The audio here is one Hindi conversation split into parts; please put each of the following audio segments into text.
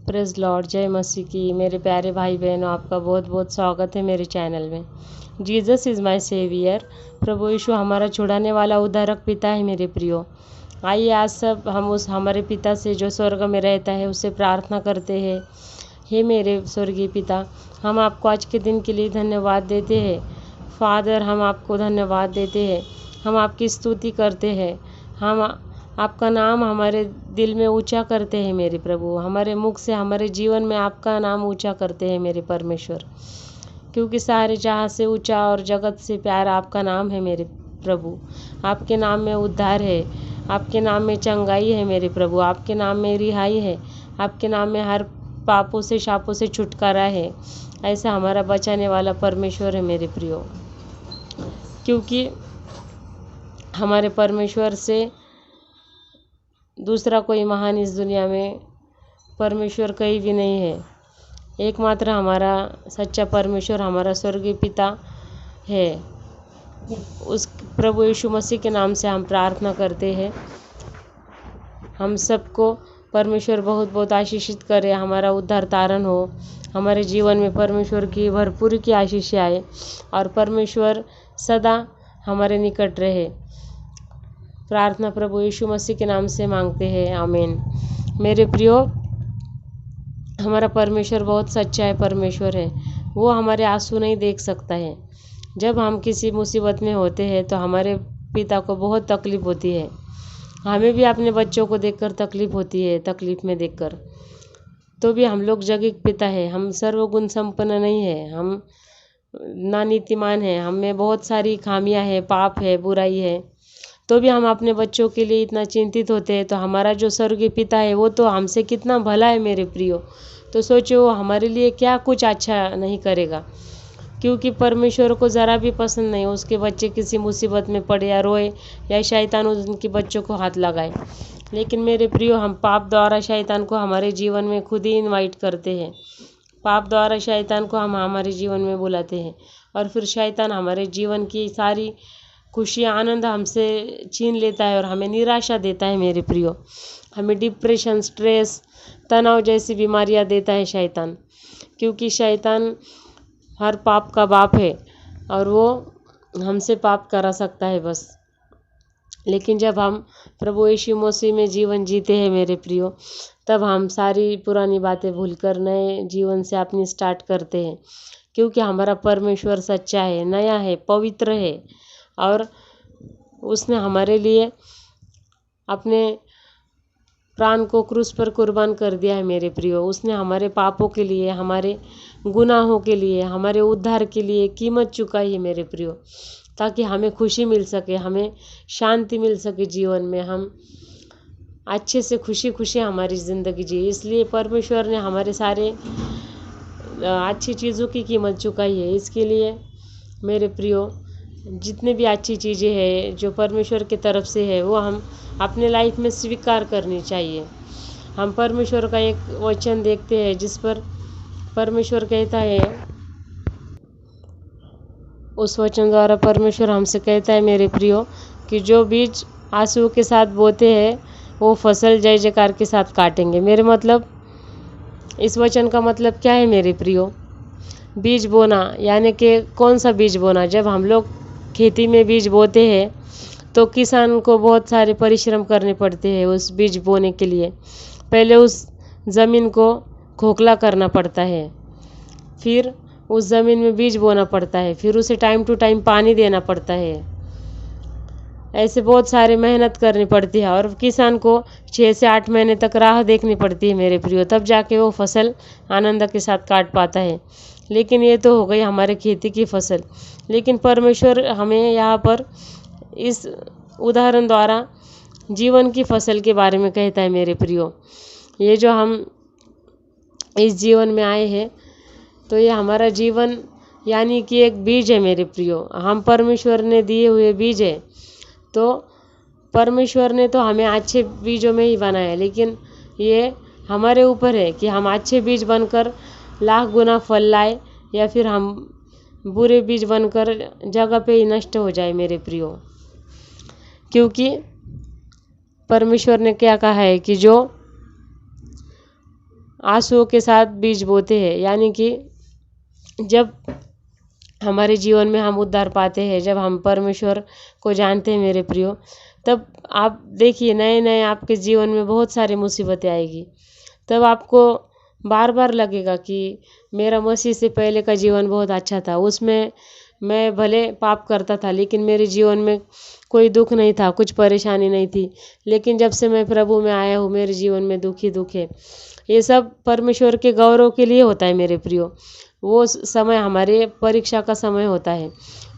प्रेज़ लॉर्ड, जय मसीह की। मेरे प्यारे भाई बहनों, आपका बहुत बहुत स्वागत है मेरे चैनल में। Jesus is my saviour. प्रभु यीशु हमारा छुड़ाने वाला उद्धारक पिता है मेरे प्रियो। आइए आज सब हम उस हमारे पिता से जो स्वर्ग में रहता है उससे प्रार्थना करते हैं। हे मेरे स्वर्गीय पिता, हम आपको आज के दिन के लिए धन्यवाद देते हैं। फादर, हम आपको धन्यवाद देते हैं, हम आपकी स्तुति करते हैं, हम आपका नाम हमारे दिल में ऊंचा करते हैं मेरे प्रभु। हमारे मुख से हमारे जीवन में आपका नाम ऊंचा करते हैं मेरे परमेश्वर, क्योंकि सारे जहाँ से ऊंचा और जगत से प्यारा आपका नाम है मेरे प्रभु। आपके नाम में उद्धार है, आपके नाम में चंगाई है मेरे प्रभु, आपके नाम में रिहाई है, आपके नाम में हर पापों से शापों से छुटकारा है। ऐसा हमारा बचाने वाला परमेश्वर है मेरे प्रियो, क्योंकि हमारे परमेश्वर से दूसरा कोई महान इस दुनिया में परमेश्वर कहीं भी नहीं है। एकमात्र हमारा सच्चा परमेश्वर हमारा स्वर्गीय पिता है। उस प्रभु यीशु मसीह के नाम से हम प्रार्थना करते हैं। हम सबको परमेश्वर बहुत बहुत आशीषित करे, हमारा उद्धार तारण हो, हमारे जीवन में परमेश्वर की भरपूर की आशीष आए और परमेश्वर सदा हमारे निकट रहे। प्रार्थना प्रभु यीशु मसीह के नाम से मांगते हैं, आमीन। मेरे प्रियो, हमारा परमेश्वर बहुत सच्चा है परमेश्वर है। वो हमारे आंसू नहीं देख सकता है। जब हम किसी मुसीबत में होते हैं तो हमारे पिता को बहुत तकलीफ़ होती है। हमें भी अपने बच्चों को देखकर तकलीफ़ होती है, तकलीफ़ में देखकर। तो भी हम लोग जगत पिता है, हम सर्वगुण संपन्न नहीं है, हम ना नीतिमान है, हम में बहुत सारी खामियां है, पाप है, बुराई है। तो भी हम अपने बच्चों के लिए इतना चिंतित होते हैं, तो हमारा जो स्वर्गीय पिता है वो तो हमसे कितना भला है मेरे प्रियो। तो सोचो वो हमारे लिए क्या कुछ अच्छा नहीं करेगा, क्योंकि परमेश्वर को ज़रा भी पसंद नहीं उसके बच्चे किसी मुसीबत में पड़े या रोए या शैतान उनके बच्चों को हाथ लगाए। लेकिन मेरे प्रियो, हम पाप द्वारा शैतान को हमारे जीवन में खुद ही इनवाइट करते हैं। पाप द्वारा शैतान को हम हमारे जीवन में बुलाते हैं और फिर शैतान हमारे जीवन की सारी खुशी आनंद हमसे छीन लेता है और हमें निराशा देता है मेरे प्रियो। हमें डिप्रेशन, स्ट्रेस, तनाव जैसी बीमारियां देता है शैतान, क्योंकि शैतान हर पाप का बाप है और वो हमसे पाप करा सकता है बस। लेकिन जब हम प्रभु यीशु मसीह में जीवन जीते हैं मेरे प्रियो, तब हम सारी पुरानी बातें भूलकर नए जीवन से अपनी स्टार्ट करते हैं, क्योंकि हमारा परमेश्वर सच्चा है, नया है, पवित्र है और उसने हमारे लिए अपने प्राण को क्रूस पर कुर्बान कर दिया है मेरे प्रियो। उसने हमारे पापों के लिए, हमारे गुनाहों के लिए, हमारे उद्धार के लिए कीमत चुकाई है मेरे प्रियो, ताकि हमें खुशी मिल सके, हमें शांति मिल सके जीवन में, हम अच्छे से खुशी खुशी हमारी ज़िंदगी जिए। इसलिए परमेश्वर ने हमारे सारे अच्छी चीज़ों की कीमत चुकाई है। इसके लिए मेरे प्रियो, जितने भी अच्छी चीज़ें हैं जो परमेश्वर की तरफ से है वो हम अपने लाइफ में स्वीकार करनी चाहिए। हम परमेश्वर का एक वचन देखते हैं जिस पर परमेश्वर कहता है, उस वचन द्वारा परमेश्वर हमसे कहता है मेरे प्रियो कि जो बीज आंसू के साथ बोते हैं वो फसल जय जयकार के साथ काटेंगे। मेरे मतलब, इस वचन का मतलब क्या है मेरे प्रियो? बीज बोना यानी कि कौन सा बीज बोना? जब हम लोग खेती में बीज बोते हैं तो किसान को बहुत सारे परिश्रम करने पड़ते हैं उस बीज बोने के लिए। पहले उस ज़मीन को खोखला करना पड़ता है, फिर उस ज़मीन में बीज बोना पड़ता है, फिर उसे टाइम टू टाइम पानी देना पड़ता है। ऐसे बहुत सारे मेहनत करनी पड़ती है और किसान को 6 से 8 महीने तक राह देखनी पड़ती है मेरे प्रियो, तब जाके वो फसल आनंद के साथ काट पाता है। लेकिन ये तो हो गई हमारे खेती की फसल। लेकिन परमेश्वर हमें यहाँ पर इस उदाहरण द्वारा जीवन की फसल के बारे में कहता है मेरे प्रियो। ये जो हम इस जीवन में आए हैं तो ये हमारा जीवन यानी कि एक बीज है मेरे प्रियो। हम परमेश्वर ने दिए हुए बीज है। तो परमेश्वर ने तो हमें अच्छे बीजों में ही बनाया, लेकिन ये हमारे ऊपर है कि हम अच्छे बीज बनकर लाख गुना फल लाए या फिर हम बुरे बीज बनकर जगह पे ही नष्ट हो जाए मेरे प्रियो। क्योंकि परमेश्वर ने क्या कहा है कि जो आंसुओं के साथ बीज बोते हैं, यानी कि जब हमारे जीवन में हम उद्धार पाते हैं, जब हम परमेश्वर को जानते हैं मेरे प्रियो, तब आप देखिए नए नए आपके जीवन में बहुत सारी मुसीबतें आएगी। तब आपको बार बार लगेगा कि मेरा मसीह से पहले का जीवन बहुत अच्छा था, उसमें मैं भले पाप करता था लेकिन मेरे जीवन में कोई दुख नहीं था, कुछ परेशानी नहीं थी। लेकिन जब से मैं प्रभु में आया हूँ मेरे जीवन में दुख ही दुख है। ये सब परमेश्वर के गौरव के लिए होता है मेरे प्रियो। वो समय हमारे परीक्षा का समय होता है।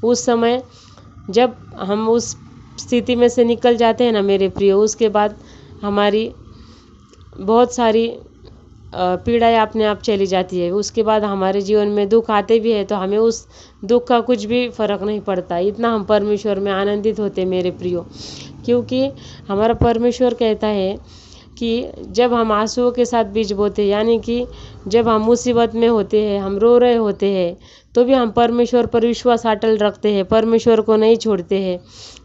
उस समय जब हम उस स्थिति में से निकल जाते हैं ना मेरे प्रियो, उसके बाद हमारी बहुत सारी पीड़ाएं अपने आप चली जाती है। उसके बाद हमारे जीवन में दुख आते भी है तो हमें उस दुख का कुछ भी फर्क नहीं पड़ता, इतना हम परमेश्वर में आनंदित होते मेरे प्रियो। क्योंकि हमारा परमेश्वर कहता है कि जब हम आंसुओं के साथ बीज बोते हैं, यानी कि जब हम मुसीबत में होते हैं, हम रो रहे होते हैं, तो भी हम परमेश्वर पर विश्वास अटल रखते हैं, परमेश्वर को नहीं छोड़ते हैं,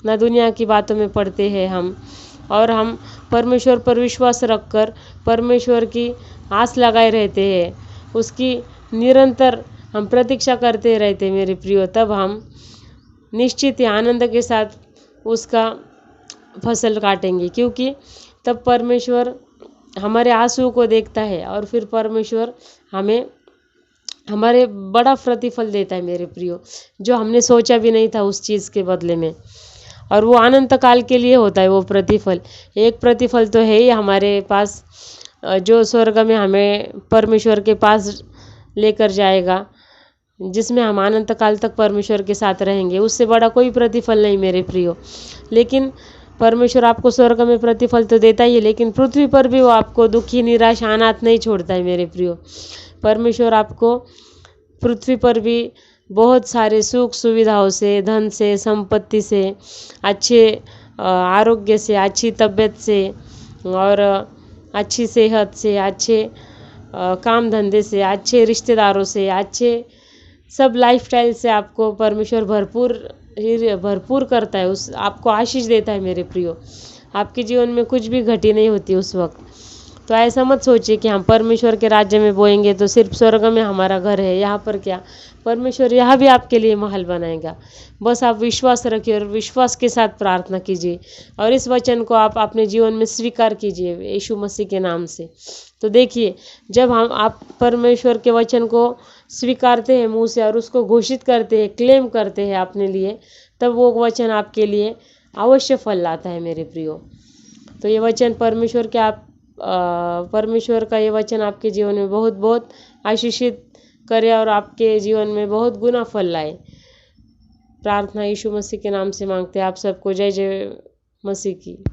ना दुनिया की बातों में पड़ते हैं हम। और हम परमेश्वर पर विश्वास रखकर परमेश्वर की आस लगाए रहते हैं, उसकी निरंतर हम प्रतीक्षा करते रहते हैं मेरे प्रियो। तब हम निश्चित ही आनंद के साथ उसका फसल काटेंगे, क्योंकि तब परमेश्वर हमारे आंसू को देखता है और फिर परमेश्वर हमें हमारे बड़ा प्रतिफल देता है मेरे प्रियो, जो हमने सोचा भी नहीं था उस चीज़ के बदले में। और वो अनंत काल के लिए होता है वो प्रतिफल। एक प्रतिफल तो है ही हमारे पास, जो स्वर्ग में हमें परमेश्वर के पास लेकर जाएगा, जिसमें हम अनंत काल तक परमेश्वर के साथ रहेंगे। उससे बड़ा कोई प्रतिफल नहीं मेरे प्रियो। लेकिन परमेश्वर आपको स्वर्ग में प्रतिफल तो देता ही है, लेकिन पृथ्वी पर भी वो आपको दुखी निराश अनाथ नहीं छोड़ता है मेरे प्रियो। परमेश्वर आपको पृथ्वी पर भी बहुत सारे सुख सुविधाओं से, धन से, संपत्ति से, अच्छे आरोग्य से, अच्छी तबीयत से और अच्छी सेहत से, अच्छे काम धंधे से, अच्छे रिश्तेदारों से, अच्छे सब लाइफस्टाइल से आपको परमेश्वर भरपूर करता है, उस आपको आशीष देता है मेरे प्रियो। आपके जीवन में कुछ भी घटी नहीं होती उस वक्त। तो ऐसा मत सोचिए कि हम परमेश्वर के राज्य में बोएंगे तो सिर्फ स्वर्ग में हमारा घर है, यहाँ पर क्या, परमेश्वर यहाँ भी आपके लिए महल बनाएगा। बस आप विश्वास रखिए और विश्वास के साथ प्रार्थना कीजिए और इस वचन को आप अपने जीवन में स्वीकार कीजिए यीशु मसीह के नाम से। तो देखिए, जब आप परमेश्वर के वचन को स्वीकारते हैं मुँह से और उसको घोषित करते हैं, क्लेम करते हैं अपने लिए, तब वो वचन आपके लिए अवश्य फल लाता है मेरे प्रियो। तो ये वचन परमेश्वर का ये वचन आपके जीवन में बहुत बहुत आशीषित करे और आपके जीवन में बहुत गुना फल लाए। प्रार्थना यीशु मसीह के नाम से मांगते हैं आप सबको। जय जय मसीह की।